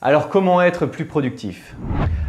Alors comment être plus productif?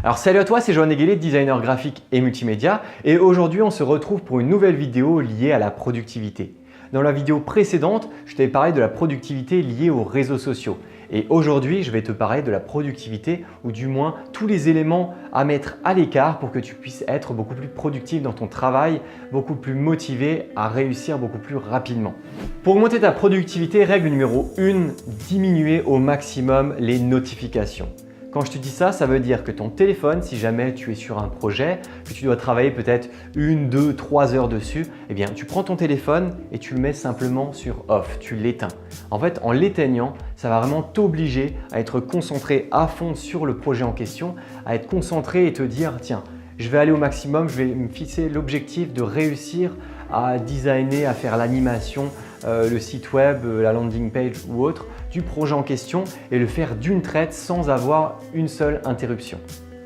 Alors salut à toi, c'est Johan Eguelet, designer graphique et multimédia et aujourd'hui on se retrouve pour une nouvelle vidéo liée à la productivité. Dans la vidéo précédente, je t'avais parlé de la productivité liée aux réseaux sociaux et aujourd'hui je vais te parler de la productivité ou du moins tous les éléments à mettre à l'écart pour que tu puisses être beaucoup plus productif dans ton travail, beaucoup plus motivé à réussir beaucoup plus rapidement. Pour augmenter ta productivité, règle numéro 1, diminuer au maximum les notifications. Quand je te dis ça, ça veut dire que ton téléphone, si jamais tu es sur un projet, que tu dois travailler peut-être 1, 2, 3 heures dessus, eh bien tu prends ton téléphone et tu le mets simplement sur off, tu l'éteins. En fait, en l'éteignant, ça va vraiment t'obliger à être concentré à fond sur le projet en question, à être concentré et te dire tiens, je vais aller au maximum, je vais me fixer l'objectif de réussir à designer, à faire l'animation, le site web, la landing page ou autre du projet en question et le faire d'une traite sans avoir une seule interruption.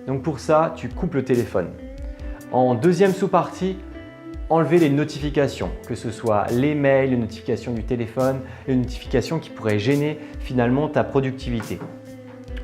Donc pour ça, tu coupes le téléphone. En deuxième sous-partie, enlever les notifications, que ce soit les mails, les notifications du téléphone, les notifications qui pourraient gêner finalement ta productivité.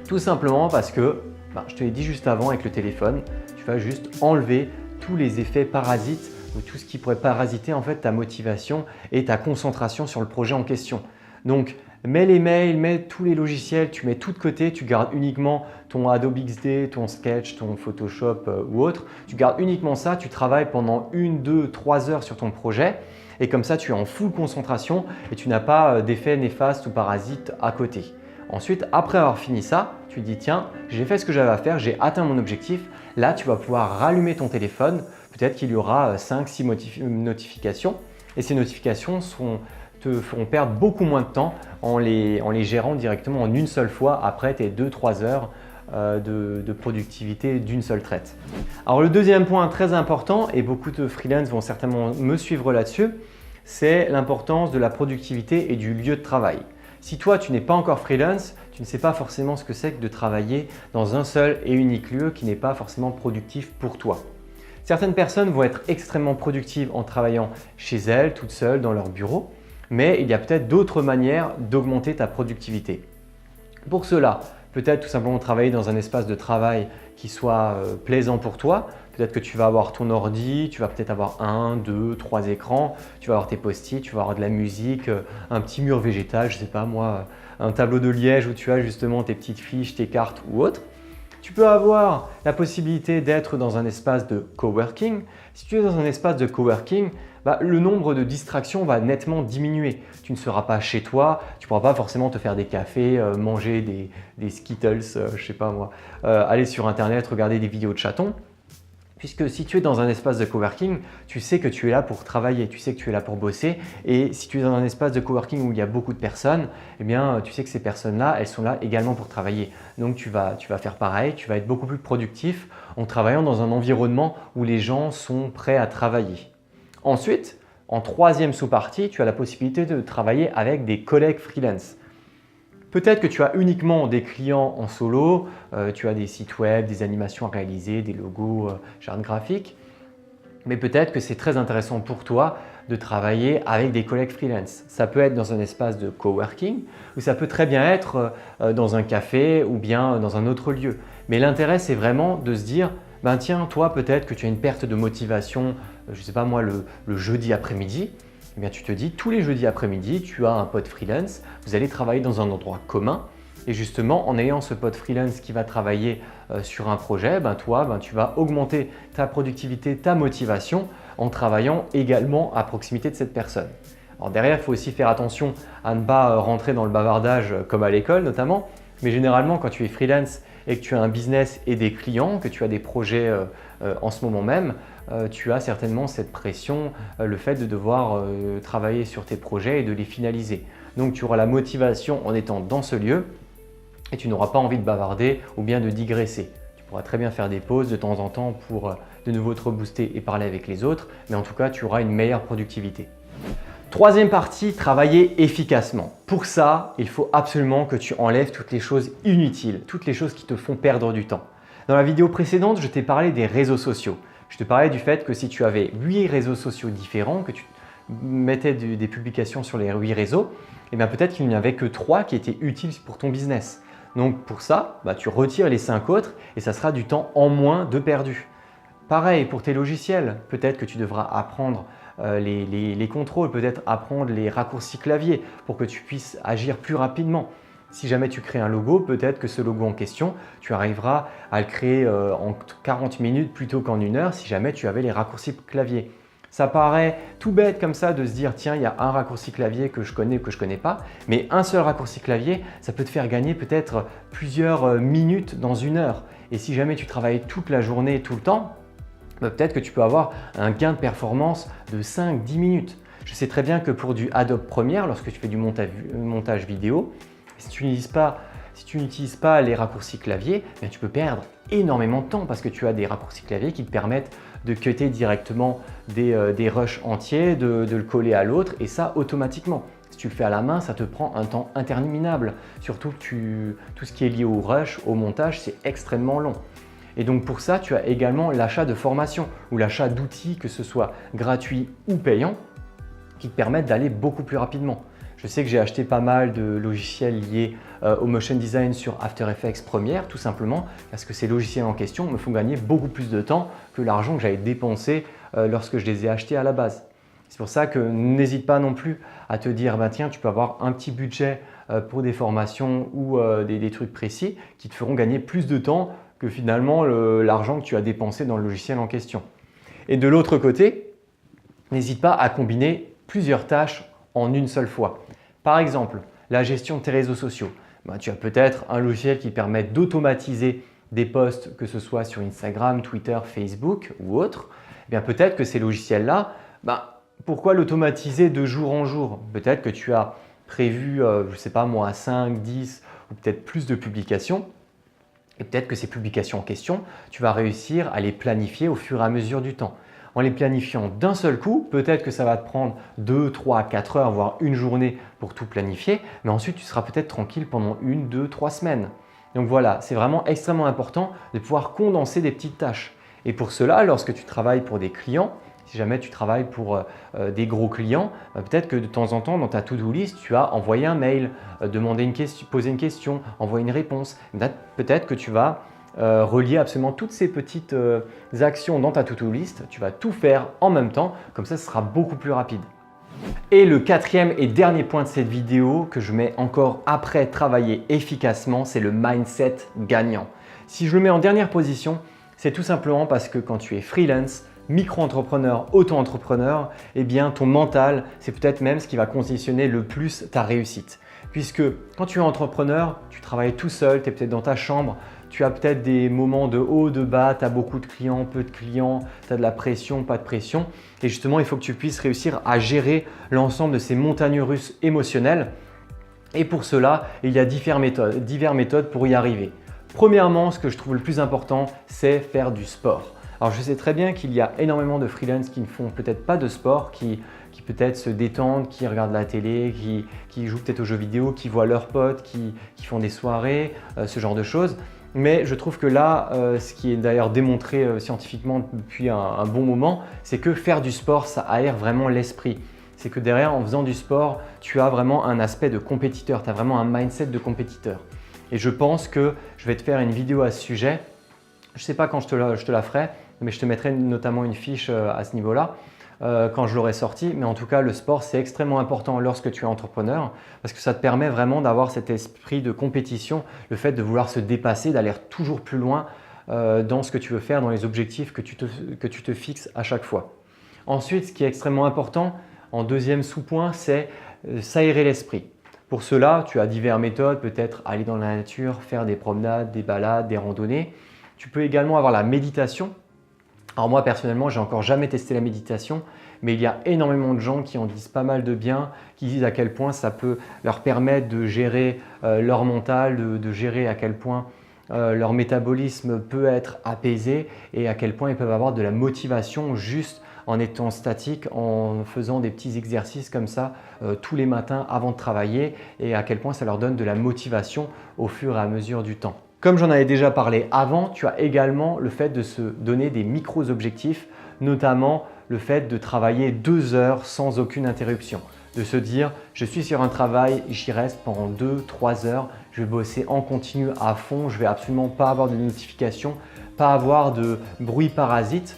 Tout simplement parce que, je te l'ai dit juste avant avec le téléphone, tu vas juste enlever tous les effets parasites ou tout ce qui pourrait parasiter en fait ta motivation et ta concentration sur le projet en question. Donc, mets les mails, mets tous les logiciels, tu mets tout de côté, tu gardes uniquement ton Adobe XD, ton Sketch, ton Photoshop ou autre. Tu gardes uniquement ça, tu travailles pendant 1, 2, 3 heures sur ton projet et comme ça, tu es en full concentration et tu n'as pas d'effets néfastes ou parasites à côté. Ensuite, après avoir fini ça, tu te dis tiens, j'ai fait ce que j'avais à faire, j'ai atteint mon objectif. Là, tu vas pouvoir rallumer ton téléphone. Peut-être qu'il y aura 5-6 notifications et ces notifications te feront perdre beaucoup moins de temps en les gérant directement en une seule fois après tes 2-3 heures de productivité d'une seule traite. Alors le deuxième point très important, et beaucoup de freelance vont certainement me suivre là-dessus, c'est l'importance de la productivité et du lieu de travail. Si toi tu n'es pas encore freelance, tu ne sais pas forcément ce que c'est que de travailler dans un seul et unique lieu qui n'est pas forcément productif pour toi. Certaines personnes vont être extrêmement productives en travaillant chez elles, toutes seules, dans leur bureau, mais il y a peut-être d'autres manières d'augmenter ta productivité. Pour cela, peut-être tout simplement travailler dans un espace de travail qui soit plaisant pour toi. Peut-être que tu vas avoir ton ordi, tu vas peut-être avoir 1, 2, 3 écrans, tu vas avoir tes post-it, tu vas avoir de la musique, un petit mur végétal, je ne sais pas moi, un tableau de liège où tu as justement tes petites fiches, tes cartes ou autre. Tu peux avoir la possibilité d'être dans un espace de coworking. Si tu es dans un espace de coworking, le nombre de distractions va nettement diminuer. Tu ne seras pas chez toi, tu ne pourras pas forcément te faire des cafés, manger des Skittles, je ne sais pas moi, aller sur internet, regarder des vidéos de chatons. Puisque si tu es dans un espace de coworking, tu sais que tu es là pour travailler, tu sais que tu es là pour bosser et si tu es dans un espace de coworking où il y a beaucoup de personnes, eh bien, tu sais que ces personnes-là, elles sont là également pour travailler. Donc tu vas faire pareil, tu vas être beaucoup plus productif en travaillant dans un environnement où les gens sont prêts à travailler. Ensuite, en troisième sous-partie, tu as la possibilité de travailler avec des collègues freelance. Peut-être que tu as uniquement des clients en solo, tu as des sites web, des animations à réaliser, des logos, chartes graphiques, mais peut-être que c'est très intéressant pour toi de travailler avec des collègues freelance. Ça peut être dans un espace de coworking ou ça peut très bien être dans un café ou bien dans un autre lieu. Mais l'intérêt, c'est vraiment de se dire tiens, toi peut-être que tu as une perte de motivation, je ne sais pas moi, le jeudi après-midi. Eh bien, tu te dis tous les jeudis après-midi, tu as un pote freelance, vous allez travailler dans un endroit commun et justement en ayant ce pote freelance qui va travailler sur un projet, toi, tu vas augmenter ta productivité, ta motivation en travaillant également à proximité de cette personne. Alors derrière, il faut aussi faire attention à ne pas rentrer dans le bavardage comme à l'école notamment, mais généralement quand tu es freelance et que tu as un business et des clients, que tu as des projets en ce moment même, tu as certainement cette pression, le fait de devoir travailler sur tes projets et de les finaliser. Donc tu auras la motivation en étant dans ce lieu et tu n'auras pas envie de bavarder ou bien de digresser. Tu pourras très bien faire des pauses de temps en temps pour de nouveau te rebooster et parler avec les autres, mais en tout cas tu auras une meilleure productivité. Troisième partie, travailler efficacement. Pour ça, il faut absolument que tu enlèves toutes les choses inutiles, toutes les choses qui te font perdre du temps. Dans la vidéo précédente, je t'ai parlé des réseaux sociaux. Je te parlais du fait que si tu avais 8 réseaux sociaux différents, que tu mettais des publications sur les 8 réseaux, eh bien peut-être qu'il n'y en avait que 3 qui étaient utiles pour ton business. Donc pour ça, tu retires les 5 autres et ça sera du temps en moins de perdu. Pareil pour tes logiciels, peut-être que tu devras apprendre les contrôles, peut-être apprendre les raccourcis clavier pour que tu puisses agir plus rapidement. Si jamais tu crées un logo, peut-être que ce logo en question, tu arriveras à le créer en 40 minutes plutôt qu'en 1 heure si jamais tu avais les raccourcis clavier. Ça paraît tout bête comme ça de se dire tiens, il y a un raccourci clavier que je connais ou que je ne connais pas, mais un seul raccourci clavier, ça peut te faire gagner peut-être plusieurs minutes dans 1 heure. Et si jamais tu travailles toute la journée, tout le temps, peut-être que tu peux avoir un gain de performance de 5-10 minutes. Je sais très bien que pour du Adobe Premiere, lorsque tu fais du montage vidéo, si tu n'utilises pas les raccourcis clavier, tu peux perdre énormément de temps parce que tu as des raccourcis clavier qui te permettent de cutter directement des rushs entiers, de le coller à l'autre et ça automatiquement. Si tu le fais à la main, ça te prend un temps interminable. Surtout que tout ce qui est lié au rush, au montage, c'est extrêmement long. Et donc pour ça, tu as également l'achat de formation ou l'achat d'outils, que ce soit gratuit ou payant, qui te permettent d'aller beaucoup plus rapidement. Je sais que j'ai acheté pas mal de logiciels liés au motion design sur After Effects Premiere, tout simplement parce que ces logiciels en question me font gagner beaucoup plus de temps que l'argent que j'avais dépensé lorsque je les ai achetés à la base. C'est pour ça que n'hésite pas non plus à te dire tiens, tu peux avoir un petit budget pour des formations ou des trucs précis qui te feront gagner plus de temps que finalement l'argent que tu as dépensé dans le logiciel en question. Et de l'autre côté, n'hésite pas à combiner plusieurs tâches en une seule fois. Par exemple, la gestion de tes réseaux sociaux. Tu as peut-être un logiciel qui permet d'automatiser des posts, que ce soit sur Instagram, Twitter, Facebook ou autre. Peut-être que ces logiciels-là, pourquoi l'automatiser de jour en jour? Peut-être que tu as prévu, je ne sais pas moi, 5, 10 ou peut-être plus de publications. Et peut-être que ces publications en question, tu vas réussir à les planifier au fur et à mesure du temps. En les planifiant d'un seul coup, peut-être que ça va te prendre 2, 3, 4 heures, voire une journée pour tout planifier, mais ensuite tu seras peut-être tranquille pendant 1, 2, 3 semaines. Donc voilà, c'est vraiment extrêmement important de pouvoir condenser des petites tâches. Et pour cela, lorsque tu travailles pour des clients, si jamais tu travailles pour des gros clients, peut-être que de temps en temps dans ta to-do list, tu as envoyé un mail, poser une question, envoyer une réponse. Peut-être que tu vas relier absolument toutes ces petites actions dans ta to-do list. Tu vas tout faire en même temps, comme ça ce sera beaucoup plus rapide. Et le 4e et dernier point de cette vidéo que je mets encore après travailler efficacement, c'est le mindset gagnant. Si je le mets en dernière position, c'est tout simplement parce que quand tu es freelance, micro-entrepreneur, auto-entrepreneur, ton mental, c'est peut-être même ce qui va conditionner le plus ta réussite. Puisque quand tu es entrepreneur, tu travailles tout seul, tu es peut-être dans ta chambre, tu as peut-être des moments de haut, de bas, tu as beaucoup de clients, peu de clients, tu as de la pression, pas de pression. Et justement, il faut que tu puisses réussir à gérer l'ensemble de ces montagnes russes émotionnelles. Et pour cela, il y a diverses méthodes pour y arriver. Premièrement, ce que je trouve le plus important, c'est faire du sport. Alors je sais très bien qu'il y a énormément de freelance qui ne font peut-être pas de sport, qui peut-être se détendent, qui regardent la télé, qui jouent peut-être aux jeux vidéo, qui voient leurs potes, qui font des soirées, ce genre de choses. Mais je trouve que là, ce qui est d'ailleurs démontré scientifiquement depuis un bon moment, c'est que faire du sport, ça aère vraiment l'esprit. C'est que derrière, en faisant du sport, tu as vraiment un aspect de compétiteur, tu as vraiment un mindset de compétiteur. Et je pense que je vais te faire une vidéo à ce sujet. Je ne sais pas quand je te la ferai, mais je te mettrai notamment une fiche à ce niveau-là quand je l'aurai sorti. Mais en tout cas, le sport, c'est extrêmement important lorsque tu es entrepreneur parce que ça te permet vraiment d'avoir cet esprit de compétition, le fait de vouloir se dépasser, d'aller toujours plus loin dans ce que tu veux faire, dans les objectifs que tu te fixes à chaque fois. Ensuite, ce qui est extrêmement important, en deuxième sous-point, c'est s'aérer l'esprit. Pour cela, tu as diverses méthodes, peut-être aller dans la nature, faire des promenades, des balades, des randonnées. Tu peux également avoir la méditation. Alors moi personnellement, j'ai encore jamais testé la méditation, mais il y a énormément de gens qui en disent pas mal de bien, qui disent à quel point ça peut leur permettre de gérer leur mental, de gérer à quel point leur métabolisme peut être apaisé et à quel point ils peuvent avoir de la motivation juste en étant statique, en faisant des petits exercices comme ça tous les matins avant de travailler et à quel point ça leur donne de la motivation au fur et à mesure du temps. Comme j'en avais déjà parlé avant, tu as également le fait de se donner des micro-objectifs, notamment le fait de travailler 2 heures sans aucune interruption. De se dire, je suis sur un travail, j'y reste pendant 2-3 heures je vais bosser en continu à fond, je vais absolument pas avoir de notifications, pas avoir de bruit parasite.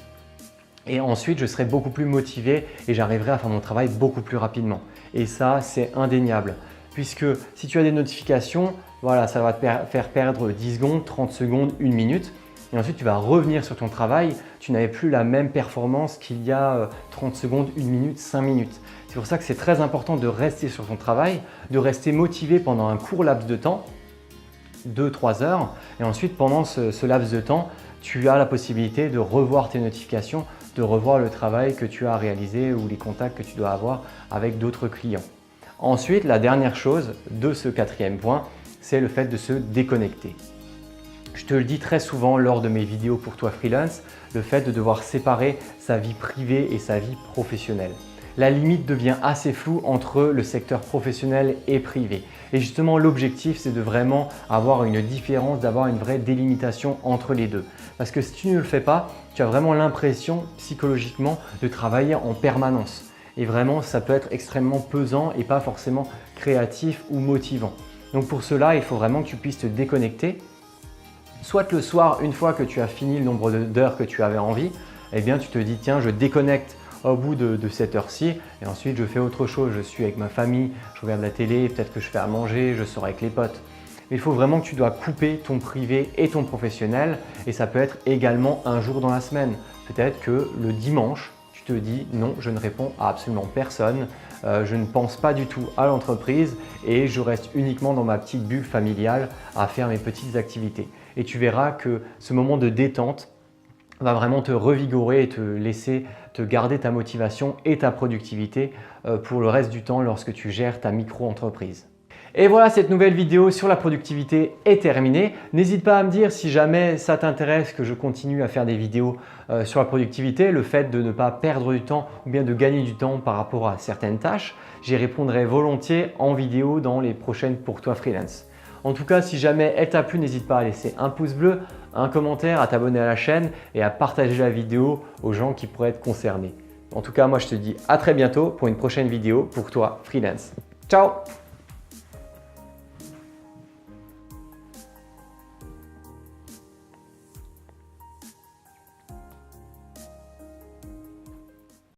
Et ensuite, je serai beaucoup plus motivé et j'arriverai à faire mon travail beaucoup plus rapidement. Et ça, c'est indéniable. Puisque si tu as des notifications, voilà, ça va te faire perdre 10 secondes, 30 secondes, 1 minute. Et ensuite, tu vas revenir sur ton travail. Tu n'avais plus la même performance qu'il y a 30 secondes, 1 minute, 5 minutes. C'est pour ça que c'est très important de rester sur ton travail, de rester motivé pendant un court laps de temps, 2-3 heures. Et ensuite, pendant ce laps de temps, tu as la possibilité de revoir tes notifications, de revoir le travail que tu as réalisé ou les contacts que tu dois avoir avec d'autres clients. Ensuite, la dernière chose de ce 4e point, c'est le fait de se déconnecter. Je te le dis très souvent lors de mes vidéos pour toi freelance, le fait de devoir séparer sa vie privée et sa vie professionnelle. La limite devient assez floue entre le secteur professionnel et privé. Et justement, l'objectif, c'est de vraiment avoir une différence, d'avoir une vraie délimitation entre les deux. Parce que si tu ne le fais pas, tu as vraiment l'impression psychologiquement de travailler en permanence. Et vraiment, ça peut être extrêmement pesant et pas forcément créatif ou motivant. Donc pour cela, il faut vraiment que tu puisses te déconnecter. Soit le soir, une fois que tu as fini le nombre d'heures que tu avais envie, eh bien tu te dis tiens, je déconnecte au bout de cette heure-ci et ensuite je fais autre chose. Je suis avec ma famille, je regarde la télé, peut-être que je fais à manger, je sors avec les potes. Mais il faut vraiment que tu dois couper ton privé et ton professionnel et ça peut être également un jour dans la semaine. Peut-être que le dimanche, tu te dis non, je ne réponds à absolument personne, je ne pense pas du tout à l'entreprise et je reste uniquement dans ma petite bulle familiale à faire mes petites activités. Et tu verras que ce moment de détente va vraiment te revigorer et te laisser te garder ta motivation et ta productivité pour le reste du temps lorsque tu gères ta micro-entreprise. Et voilà, cette nouvelle vidéo sur la productivité est terminée. N'hésite pas à me dire si jamais ça t'intéresse que je continue à faire des vidéos sur la productivité, le fait de ne pas perdre du temps ou bien de gagner du temps par rapport à certaines tâches. J'y répondrai volontiers en vidéo dans les prochaines pour toi freelance. En tout cas, si jamais elle t'a plu, n'hésite pas à laisser un pouce bleu, un commentaire, à t'abonner à la chaîne et à partager la vidéo aux gens qui pourraient être concernés. En tout cas, moi je te dis à très bientôt pour une prochaine vidéo pour toi freelance. Ciao!